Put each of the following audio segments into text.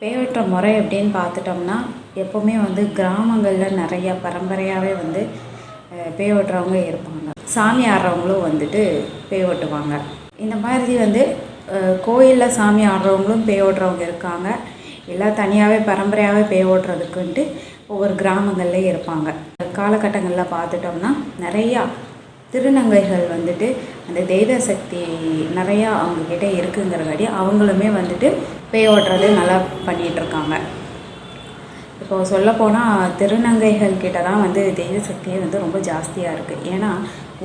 பேயோட்டுற முறை எப்படின்னு பார்த்துட்டோம்னா, எப்போவுமே கிராமங்களில் நிறையா பரம்பரையாகவே பேய் ஓட்டுறவங்க இருப்பாங்க. சாமி ஆடுறவங்களும் பேய் ஓட்டுவாங்க. இந்த மாதிரி கோயிலில் சாமி ஆடுறவங்களும் பேய் ஓட்டுறவங்க இருக்காங்க. எல்லாம் தனியாகவே பரம்பரையாகவே பேய் ஓட்டுறதுக்குன்ட்டு ஒவ்வொரு கிராமங்கள்லேயும் இருப்பாங்க. காலகட்டங்களில் பார்த்துட்டோம்னா நிறையா திருநங்கைகள் அந்த தெய்வ சக்தி நிறையா அவங்கக்கிட்ட இருக்குங்கிறங்காட்டி அவங்களுமே பேய் ஓட்டுறது நல்லா பண்ணிகிட்ருக்காங்க. இப்போது சொல்லப்போனால் திருநங்கைகள் கிட்ட தான் தெய்வ சக்தியே ரொம்ப ஜாஸ்தியாக இருக்குது. ஏன்னா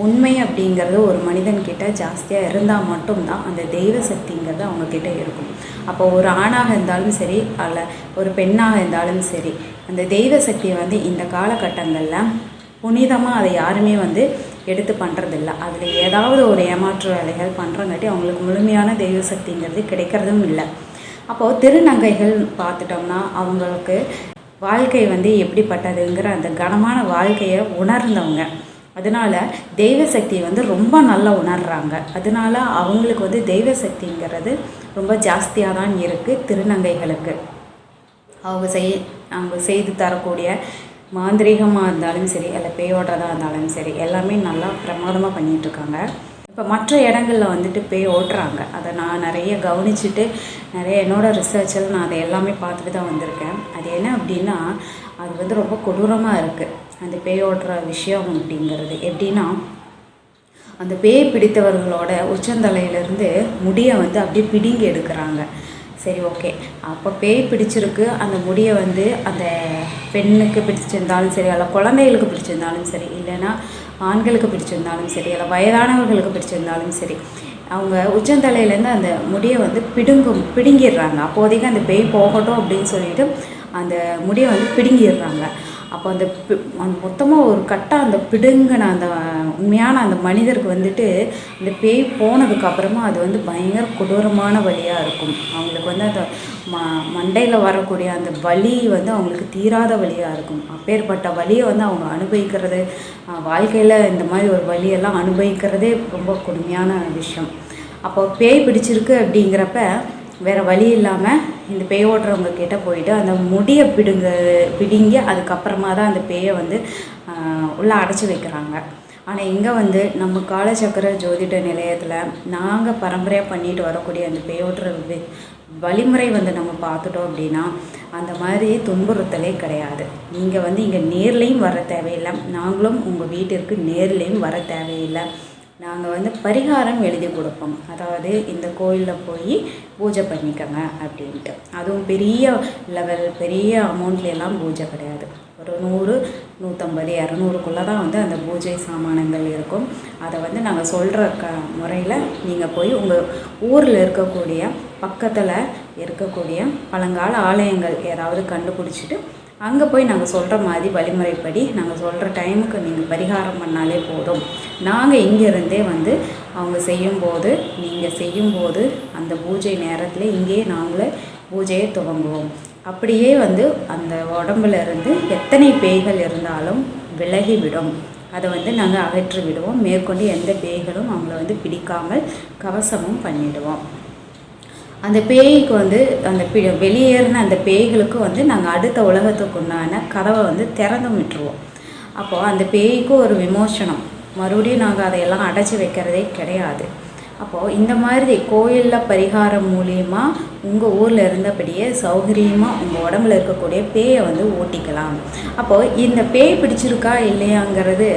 உண்மை அப்படிங்கிறது ஒரு மனிதன்கிட்ட ஜாஸ்தியாக இருந்தால் மட்டும்தான் அந்த தெய்வ சக்திங்கிறது அவங்கக்கிட்ட இருக்கும். அப்போது ஒரு ஆணாக இருந்தாலும் சரி, அல்ல ஒரு பெண்ணாக இருந்தாலும் சரி, அந்த தெய்வ சக்தியை இந்த காலகட்டங்களில் புனிதமாக அதை யாருமே எடுத்து பண்ணுறதில்ல. அதில் ஏதாவது ஒரு ஏமாற்று வேலைகள் பண்ணுறங்காட்டி அவங்களுக்கு முழுமையான தெய்வ சக்திங்கிறது கிடைக்கிறதும் இல்லை. அப்போது திருநங்கைகள் பார்த்துட்டோம்னா அவங்களுக்கு வாழ்க்கை எப்படிப்பட்டதுங்கிற அந்த கனமான வாழ்க்கையை உணர்ந்தவங்க. அதனால் தெய்வ சக்தியை ரொம்ப நல்லா உணர்கிறாங்க. அதனால் அவங்களுக்கு தெய்வ சக்திங்கிறது ரொம்ப ஜாஸ்தியாக தான் இருக்குது திருநங்கைகளுக்கு. அவங்க செய்து தரக்கூடிய மாந்திரீகமாக இருந்தாலும் சரி, இல்லை பேயோடுறதாக இருந்தாலும் சரி, எல்லாமே நல்லா பிரமாதமாக பண்ணிகிட்ருக்காங்க. இப்போ மற்ற இடங்களில் பேய் ஓட்டுறாங்க. அதை நான் நிறைய கவனிச்சுட்டு என்னோடய ரிசர்ச்சில் நான் அதை எல்லாமே பார்த்துட்டு தான் வந்திருக்கேன். அது என்ன அப்படின்னா, அது ரொம்ப கொடூரமாக இருக்குது அந்த பேய் ஓட்டுற விஷயம் அப்படிங்கிறது. எப்படின்னா, அந்த பேய் பிடித்தவர்களோட உச்சந்தலையிலேருந்து முடியை அப்படியே பிடுங்கி எடுக்கிறாங்க. சரி, ஓகே, அப்போ பேய் பிடிச்சிருக்கு, அந்த முடியை அந்த பெண்ணுக்கு பிடிச்சிருந்தாலும் சரி, அல்ல குழந்தைகளுக்கு பிடிச்சிருந்தாலும் சரி, இல்லைன்னா ஆண்களுக்கு பிடிச்சிருந்தாலும் சரி, இல்லை வயதானவர்களுக்கு பிடிச்சிருந்தாலும் சரி, அவங்க உச்சந்தலையிலேருந்து அந்த முடியை பிடுங்கிடுறாங்க. அப்போதைக்கு அந்த பேய் போகட்டும் அப்படின்னு சொல்லிட்டு அந்த முடியை பிடுங்கிடுறாங்க. அப்போ அந்த மொத்தமாக ஒரு கட்டாக அந்த பிடுங்கின அந்த உண்மையான அந்த மனிதருக்கு அந்த பேய் போனதுக்கப்புறமா அது பயங்கர கொடூரமான வலியாக இருக்கும். அவங்களுக்கு அந்த மண்டையில் வரக்கூடிய அந்த வலி அவங்களுக்கு தீராத வலியாக இருக்கும். அப்பேற்பட்ட வலியை அவங்க அனுபவிக்கிறது, வாழ்க்கையில் இந்த மாதிரி ஒரு வலியெல்லாம் அனுபவிக்கிறதே ரொம்ப கொடுமையான விஷயம். அப்போ பேய் பிடிச்சிருக்கு அப்படிங்கிறப்ப வேறு வழி இல்லாமல் இந்த பேய் ஓட்டுறவங்க கிட்டே போயிட்டு அந்த முடியை பிடுங்கி அதுக்கப்புறமா தான் அந்த பேயை உள்ளே அடைச்சி வைக்கிறாங்க. ஆனால் இங்கே நம்ம காலச்சக்கர ஜோதிட நிலையத்தில் நாங்கள் பரம்பரையாக பண்ணிட்டு வரக்கூடிய அந்த பேய் ஓட்டுற வழிமுறை நம்ம பார்த்துட்டோம் அப்படின்னா அந்த மாதிரி துன்புறுத்தலே கிடையாது. நீங்கள் இங்கே நேர்லேயும் வர தேவையில்லை, நாங்களும் உங்கள் வீட்டிற்கு நேர்லேயும் வர தேவையில்லை. நாங்கள் பரிகாரம் எழுதி கொடுப்போம். அதாவது இந்த கோயிலில் போய் பூஜை பண்ணிக்கோங்க அப்படின்ட்டு. அதுவும் பெரிய லெவல் பெரிய அமௌண்ட்லாம் பூஜை கிடையாது. ஒரு 100, 150, 200க்குள்ளே தான் அந்த பூஜை சாமானங்கள் இருக்கும். அதை நாங்கள் சொல்கிற முறையில் நீங்கள் போய் உங்கள் ஊரில் இருக்கக்கூடிய பக்கத்தில் இருக்கக்கூடிய பழங்கால ஆலயங்கள் ஏதாவது கண்டுபிடிச்சிட்டு அங்கே போய் நாங்கள் சொல்கிற மாதிரி வழிமுறைப்படி நாங்கள் சொல்கிற டைமுக்கு நீங்கள் பரிகாரம் பண்ணாலே போதும். நாங்கள் இங்கேருந்தே அவங்க செய்யும்போது, நீங்கள் செய்யும்போது அந்த பூஜை நேரத்தில் இங்கேயே நாங்களே பூஜையை துவங்குவோம். அப்படியே அந்த உடம்புல இருந்து எத்தனை பேய்கள் இருந்தாலும் விலகிவிடும். அதை நாங்கள் அகற்றி விடுவோம். மேற்கொண்டு எந்த பேய்களும் அவங்கள பிடிக்காமல் கவசமும் பண்ணிவிடுவோம். அந்த பேய்க்கு அந்த வெளியேறின அந்த பேய்களுக்கு நாங்கள் அடுத்த உலகத்துக்கு உண்டான கதவை திறந்து விட்டுருவோம். அப்போது அந்த பேய்க்கு ஒரு விமோசனம், மறுபடியும் நாங்கள் அதையெல்லாம் அடைச்சி வைக்கிறதே கிடையாது. அப்போது இந்த மாதிரி கோயிலில் பரிகாரம் மூலியமாக உங்கள் ஊரில் இருந்தபடியே சௌகரியமாக உங்கள் உடம்புல இருக்கக்கூடிய பேயை ஓட்டிக்கலாம். அப்போது இந்த பேய் பிடிச்சிருக்கா இல்லையாங்கிறது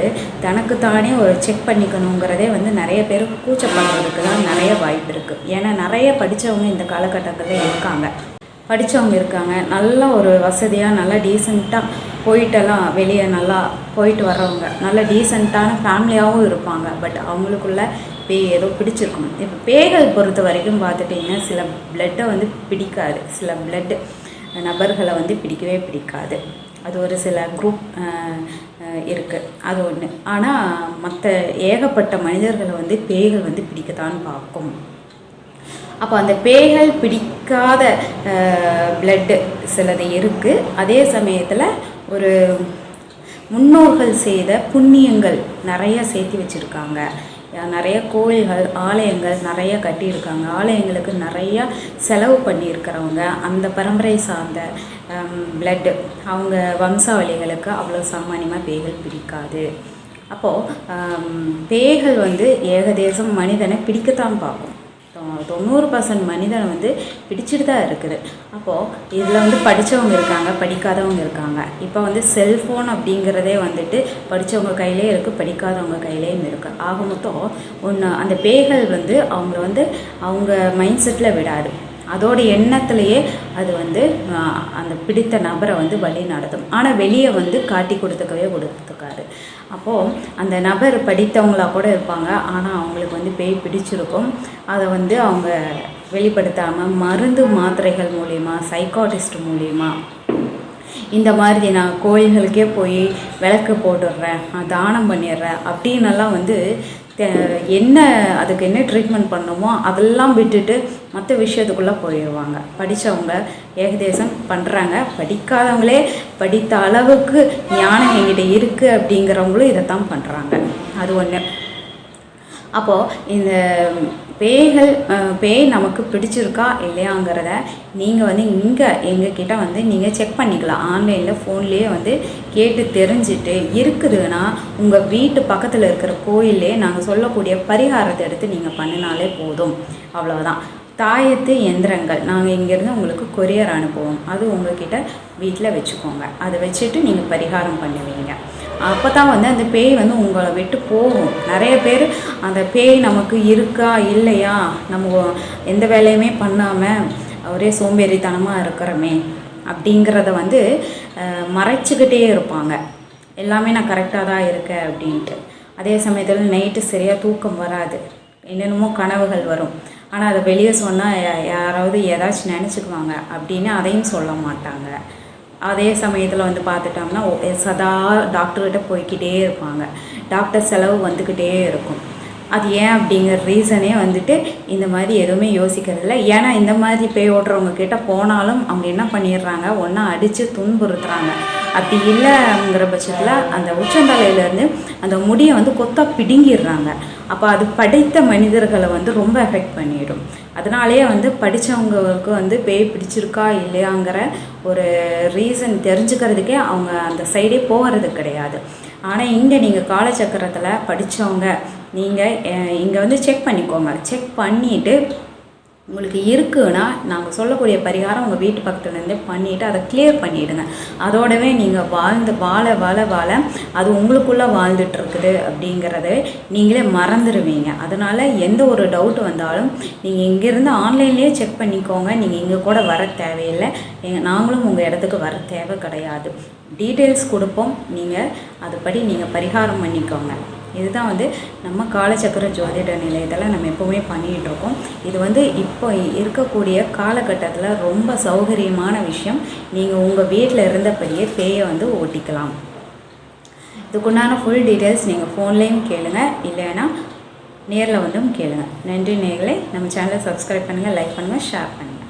தனக்குத்தானே ஒரு செக் பண்ணிக்கணுங்கிறதே நிறைய பேர் கூச்சப்படுறதுக்கு தான் நிறைய வாய்ப்பு இருக்குது. ஏன்னா நிறைய படித்தவங்க இந்த காலகட்டத்தில் இருக்காங்க. நல்ல ஒரு வசதியாக நல்லா டீசெண்டாக போயிட்டெல்லாம் வெளியே நல்லா போயிட்டு வர்றவங்க நல்ல டீசெண்டான ஃபேமிலியாகவும் இருப்பாங்க. பட் அவங்களுக்குள்ள பேய் ஏதோ பிடிச்சிருக்கும். இப்போ பேய்கள் பொறுத்த வரைக்கும் பார்த்துட்டிங்கன்னா சில பிளட்டை பிடிக்காது, சில பிளட்டு நபர்களை பிடிக்கவே பிடிக்காது. அது ஒரு சில குரூப் இருக்குது, அது ஒன்று. ஆனால் மற்ற ஏகப்பட்ட மனிதர்களை பேய்கள் பிடிக்கத்தான் பார்க்கும். அப்போ அந்த பேய்கள் பிடிக்காத பிளட்டு சிலது இருக்குது. அதே சமயத்தில் ஒரு முன்னோர்கள் செய்த புண்ணியங்கள் நிறைய சேர்த்து வச்சுருக்காங்க. நிறைய கோயில்கள் ஆலயங்கள் நிறைய கட்டியிருக்காங்க. ஆலயங்களுக்கு நிறையா செலவு பண்ணியிருக்கிறவங்க, அந்த பரம்பரை சார்ந்த பிளட்டு அவங்க வம்சாவளிகளுக்கு அவ்வளோ சாமானியமாக பேய்கள் பிடிக்காது. அப்போது பேய்கள் வந்து ஏகதேசம் மனிதனை பிடிக்கத்தான் பார்க்கும். 90% மனிதனை வந்து பிடிச்சிட்டு தான் இருக்குது. அப்போது இதில் வந்து படித்தவங்க இருக்காங்க, படிக்காதவங்க இருக்காங்க. இப்போ வந்து செல்ஃபோன் அப்படிங்கிறதே வந்துட்டு படித்தவங்க கையிலே இருக்குது, படிக்காதவங்க கையிலேயும் இருக்குது. ஆக மொத்தம் ஒன்று அந்த பேய்கள் வந்து அவங்கள வந்து அவங்க மைண்ட் செட்டில் விடாது. அதோட எண்ணத்துலேயே அது வந்து அந்த பிடித்த நபரை வந்து வழி நடத்தும். ஆனால் வெளியே வந்து காட்டி கொடுத்துக்காது. அப்போது அந்த நபர் படித்தவங்களாக கூட இருப்பாங்க, ஆனால் அவங்களுக்கு வந்து பேய் பிடிச்சிருக்கும். அதை வந்து அவங்க வெளிப்படுத்தாமல் மருந்து மாத்திரைகள் மூலிமா, சைக்காட்டிஸ்ட் மூலிமா, இந்த மாதிரி நான் கோயில்களுக்கே போய் விளக்கு போட்டுடுறேன், தானம் பண்ணிடுறேன் அப்படின்னெல்லாம் வந்து என்ன அதுக்கு என்ன ட்ரீட்மெண்ட் பண்ணணுமோ அதெல்லாம் விட்டுட்டு மற்ற விஷயத்துக்குள்ளே போயிடுவாங்க. படித்தவங்க ஏகதேசம் பண்ணுறாங்க, படிக்காதவங்களே படித்த அளவுக்கு ஞானம் என்கிட்ட இருக்குது அப்படிங்கிறவங்களும் இதைத்தான் பண்ணுறாங்க. அது ஒன்று. அப்போது இந்த பேய் நமக்கு பிடிச்சிருக்கா இல்லையாங்கிறத நீங்கள் வந்து இங்கே எங்ககிட்ட வந்து நீங்கள் செக் பண்ணிக்கலாம். ஆன்லைனில் ஃபோன்லேயே வந்து கேட்டு தெரிஞ்சுட்டு இருக்குதுன்னா உங்கள் வீட்டு பக்கத்தில் இருக்கிற கோயிலே நாங்கள் சொல்லக்கூடிய பரிகாரத்தை எடுத்து நீங்கள் பண்ணினாலே போதும். அவ்வளோதான். தாயத்து எந்திரங்கள் நாங்கள் இங்கேருந்து உங்களுக்கு கொரியர் அனுப்புவோம். அது உங்கள்கிட்ட வீட்டில் வச்சுக்கோங்க. அதை வச்சுட்டு நீங்கள் பரிகாரம் பண்ணுவீங்க. அப்போ தான் வந்து அந்த பேய் வந்து உங்களை விட்டு போகும். நிறைய பேர் அந்த பேய் நமக்கு இருக்கா இல்லையா, நம்ம எந்த வேலையுமே பண்ணாமல் ஒரே சோம்பேறித்தனமாக இருக்கிறோமே அப்படிங்கிறத வந்து மறைச்சிக்கிட்டே இருப்பாங்க. எல்லாமே நான் கரெக்டாக தான் இருக்கேன் அப்படின்ட்டு. அதே சமயத்தில் நைட்டு சரியாக தூக்கம் வராது, என்னென்னமோ கனவுகள் வரும். ஆனால் அதை வெளியே சொன்னால் யாராவது ஏதாச்சும் நினச்சிக்குவாங்க அப்படின்னு அதையும் சொல்ல மாட்டாங்க. அதே சமயத்தில் வந்து பார்த்துட்டோம்னா சதா டாக்டர்கிட்ட போய்கிட்டே இருப்பாங்க. டாக்டர் செலவு வந்துக்கிட்டே இருக்கும். அது ஏன் அப்படிங்கிற ரீசனே வந்துட்டு இந்த மாதிரி எதுவுமே யோசிக்கிறதில்ல. ஏன்னா இந்த மாதிரி பேய் ஓட்டுறவங்க கிட்ட போனாலும் அவங்க என்ன பண்ணிடுறாங்க, ஒன்றா அடித்து துன்புறுத்துறாங்க. அப்படி இல்லைங்கிற பட்சத்தில் அந்த உச்சந்தலையிலேருந்து அந்த முடியை வந்து கொத்தா பிடுங்கிடுறாங்க. அப்போ அது படித்த மனிதர்களை வந்து ரொம்ப எஃபெக்ட் பண்ணிடும். அதனாலேயே வந்து படித்தவங்களுக்கு வந்து பேய் பிடிச்சிருக்கா இல்லையாங்கிற ஒரு ரீசன் தெரிஞ்சுக்கிறதுக்கே அவங்க அந்த சைடே போகிறது கிடையாது. ஆனால் இங்கே நீங்கள் காலச்சக்கரத்தில் படித்தவங்க நீங்கள் இங்கே வந்து செக் பண்ணிக்கோங்க. செக் பண்ணிவிட்டு உங்களுக்கு இருக்குன்னா நாங்கள் சொல்லக்கூடிய பரிகாரம் உங்கள் வீட்டு பக்கத்துலேருந்தே பண்ணிவிட்டு அதை கிளியர் பண்ணிவிடுங்க. அதோடவே நீங்கள் வாழ அது உங்களுக்குள்ளே வாழ்ந்துட்டுருக்குது அப்படிங்கிறத நீங்களே மறந்துடுவீங்க. அதனால் எந்த ஒரு டவுட் வந்தாலும் நீங்கள் இங்கேருந்து ஆன்லைன்லேயே செக் பண்ணிக்கோங்க. நீங்கள் இங்கே கூட வர தேவையில்லை, நாங்களும் உங்கள் இடத்துக்கு வர தேவை கிடையாது. டீட்டெயில்ஸ் கொடுப்போம், நீங்கள் அதுபடி நீங்கள் பரிகாரம் பண்ணிக்கோங்க. இதுதான் வந்து நம்ம காலச்சக்கர ஜோதிட நிலையத்தில் நம்ம எப்போவுமே பண்ணிகிட்ருக்கோம். இது வந்து இப்போ இருக்கக்கூடிய காலகட்டத்தில் ரொம்ப சௌகரியமான விஷயம். நீங்கள் உங்கள் வீட்டில் இருந்தபடியே பேயை வந்து ஓட்டிக்கலாம். இதுக்குண்டான ஃபுல் டீட்டெயில்ஸ் நீங்கள் ஃபோன்லேயும் கேளுங்க, இல்லைன்னா நேரில் வந்தும் கேளுங்க. நன்றி நேயர்களே. நம்ம சேனலை சப்ஸ்கிரைப் பண்ணுங்கள், லைக் பண்ணுங்கள், ஷேர் பண்ணுங்கள்.